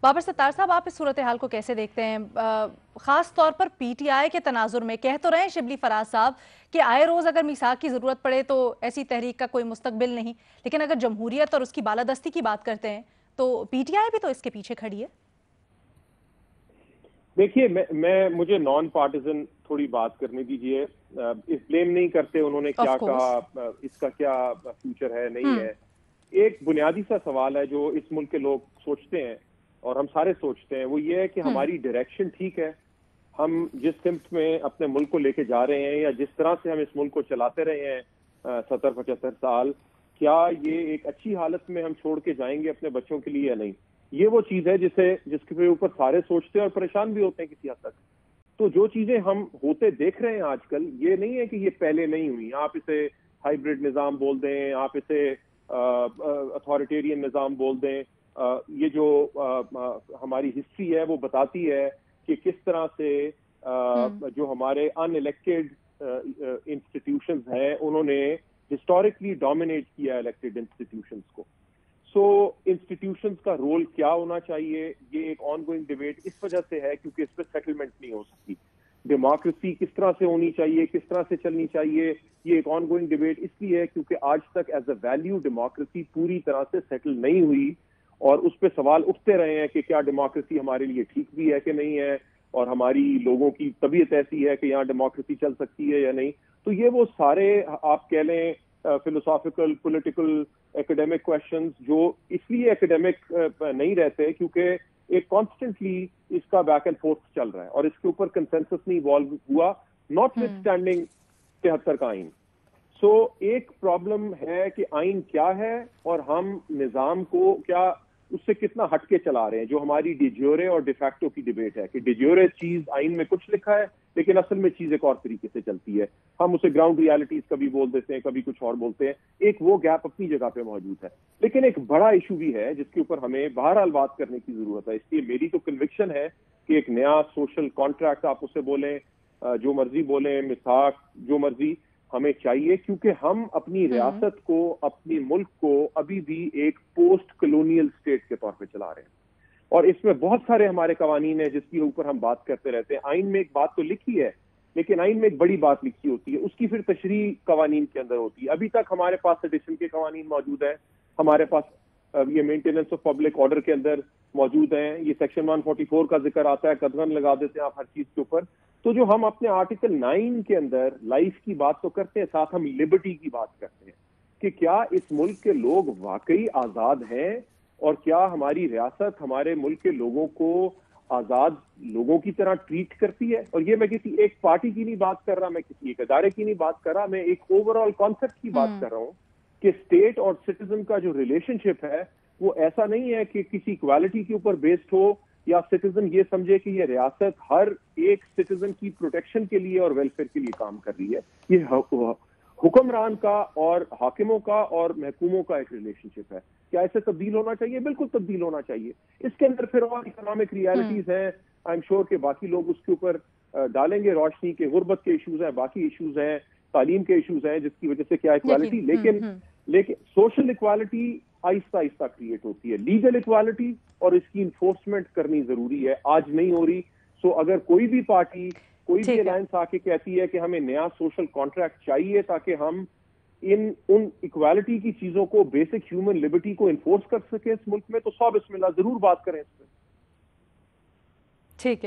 بابر ستار صاحب، آپ اس صورتحال کو کیسے دیکھتے ہیں؟ خاص طور پر پی ٹی آئی کے تناظر میں کہہ تو رہے ہیں شبلی فراز صاحب کہ آئے روز اگر میثاق کی ضرورت پڑے تو ایسی تحریک کا کوئی مستقبل نہیں، لیکن اگر جمہوریت اور اس کی بالادستی کی بات کرتے ہیں تو پی ٹی آئی بھی تو اس کے پیچھے کھڑی ہے۔ دیکھیے، مجھے نان پارٹیزن تھوڑی بات کرنے دیجیے۔ اس بلیم نہیں کرتے انہوں نے کیا کہا، اس کا کیا فیوچر ہے نہیں ہے۔ ایک بنیادی سا سوال ہے جو اس ملک کے لوگ سوچتے ہیں اور ہم سارے سوچتے ہیں، وہ یہ ہے کہ ہماری ڈائریکشن ٹھیک ہے؟ ہم جس سمت میں اپنے ملک کو لے کے جا رہے ہیں یا جس طرح سے ہم اس ملک کو چلاتے رہے ہیں 70-75 سال، کیا یہ ایک اچھی حالت میں ہم چھوڑ کے جائیں گے اپنے بچوں کے لیے یا نہیں؟ یہ وہ چیز ہے جس کے اوپر سارے سوچتے ہیں اور پریشان بھی ہوتے ہیں کسی حد تک۔ تو جو چیزیں ہم ہوتے دیکھ رہے ہیں آج کل، یہ نہیں ہے کہ یہ پہلے نہیں ہوئی۔ آپ اسے ہائیبرڈ نظام بول دیں، آپ اسے اتھارٹیرین نظام بول دیں، یہ جو ہماری ہسٹری ہے وہ بتاتی ہے کہ کس طرح سے جو ہمارے ان الیکٹڈ انسٹیٹیوشنز ہیں انہوں نے ہسٹورکلی ڈومینیٹ کیا الیکٹڈ انسٹیٹیوشنز کو۔ سو انسٹیٹیوشنز کا رول کیا ہونا چاہیے، یہ ایک آن گوئنگ ڈیبیٹ اس وجہ سے ہے کیونکہ اس پہ سیٹلمنٹ نہیں ہو سکتی۔ ڈیموکریسی کس طرح سے ہونی چاہیے، کس طرح سے چلنی چاہیے، یہ ایک آن گوئنگ ڈیبیٹ اس لیے ہے کیونکہ آج تک ایز اے ویلیو ڈیموکریسی پوری طرح سے سیٹل نہیں ہوئی، اور اس پہ سوال اٹھتے رہے ہیں کہ کیا ڈیموکریسی ہمارے لیے ٹھیک بھی ہے کہ نہیں ہے، اور ہماری لوگوں کی طبیعت ایسی ہے کہ یہاں ڈیموکریسی چل سکتی ہے یا نہیں۔ تو یہ وہ سارے آپ کہہ لیں فلوسافیکل، پولیٹیکل، ایکڈیمک کویشچنز جو اس لیے ایکڈیمک نہیں رہتے کیونکہ ایک کانسٹنٹلی اس کا بیک اینڈ فورتھ چل رہا ہے اور اس کے اوپر کنسنسس نہیں ایوالو ہوا، ناٹ وتھ اسٹینڈنگ 73 کا آئین۔ سو ایک پرابلم ہے کہ آئین کیا ہے اور ہم نظام کو کیا اس سے کتنا ہٹ کے چلا رہے ہیں، جو ہماری ڈی جیورے اور ڈی فیکٹو کی ڈیبیٹ ہے کہ ڈی جیورے چیز آئین میں کچھ لکھا ہے لیکن اصل میں چیز ایک اور طریقے سے چلتی ہے، ہم اسے گراؤنڈ ریالٹیز کبھی بول دیتے ہیں، کبھی کچھ اور بولتے ہیں۔ ایک وہ گیپ اپنی جگہ پہ موجود ہے، لیکن ایک بڑا ایشو بھی ہے جس کے اوپر ہمیں بہرحال بات کرنے کی ضرورت ہے۔ اس لیے میری تو کنوکشن ہے کہ ایک نیا سوشل کانٹریکٹ، آپ اسے بولیں جو مرضی بولیں، میثاق جو مرضی، ہمیں چاہیے کیونکہ ہم اپنی ریاست کو، اپنی ملک کو ابھی بھی ایک پوسٹ کلونیل سٹیٹ کے طور پہ چلا رہے ہیں، اور اس میں بہت سارے ہمارے قوانین ہیں جس کے اوپر ہم بات کرتے رہتے ہیں۔ آئین میں ایک بات تو لکھی ہے لیکن آئین میں ایک بڑی بات لکھی ہوتی ہے، اس کی پھر تشریح قوانین کے اندر ہوتی ہے۔ ابھی تک ہمارے پاس سیڈیشن کے قوانین موجود ہیں، ہمارے پاس یہ مینٹیننس آف پبلک آرڈر کے اندر موجود ہیں، یہ سیکشن 144 کا ذکر آتا ہے، قدغن لگا دیتے ہیں آپ ہر چیز کے اوپر۔ تو جو ہم اپنے آرٹیکل 9 کے اندر لائف کی بات تو کرتے ہیں، ساتھ ہم لبرٹی کی بات کرتے ہیں کہ کیا اس ملک کے لوگ واقعی آزاد ہیں، اور کیا ہماری ریاست ہمارے ملک کے لوگوں کو آزاد لوگوں کی طرح ٹریٹ کرتی ہے۔ اور یہ میں کسی ایک پارٹی کی نہیں بات کر رہا، میں کسی ایک ادارے کی نہیں بات کر رہا، میں ایک اوور آل کانسیپٹ کی بات کر رہا ہوں کہ اسٹیٹ اور سٹیزن کا جو ریلیشن شپ ہے وہ ایسا نہیں ہے کہ کسی کوالٹی کے اوپر بیسڈ ہو، یا سٹیزن یہ سمجھے کہ یہ ریاست ہر ایک سٹیزن کی پروٹیکشن کے لیے اور ویلفیئر کے لیے کام کر رہی ہے۔ یہ حکمران کا اور حاکموں کا اور محکوموں کا ایک ریلیشن شپ ہے۔ کیا اسے تبدیل ہونا چاہیے؟ بالکل تبدیل ہونا چاہیے۔ اس کے اندر پھر اور اکنامک ریالٹیز ہیں، آئی ایم شیور کہ باقی لوگ اس کے اوپر ڈالیں گے روشنی، کے غربت کے ایشوز ہیں، باقی ایشوز ہیں، تعلیم کے ایشوز ہیں جس کی وجہ سے کیا اکوالٹی، لیکن سوشل اکوالٹی آہستہ آہستہ کریٹ ہوتی ہے۔ لیگل اکوالٹی اور اس کی انفورسمنٹ کرنی ضروری ہے، آج نہیں ہو رہی۔ سو اگر کوئی بھی پارٹی، کوئی بھی الائنس آ کے کہتی ہے کہ ہمیں نیا سوشل کانٹریکٹ چاہیے تاکہ ہم ان اکوالٹی کی چیزوں کو، بیسک ہیومن لبرٹی کو انفورس کر سکیں اس ملک میں، تو 100 بسم اللہ ضرور بات کریں اس پہ۔ ٹھیک ہے۔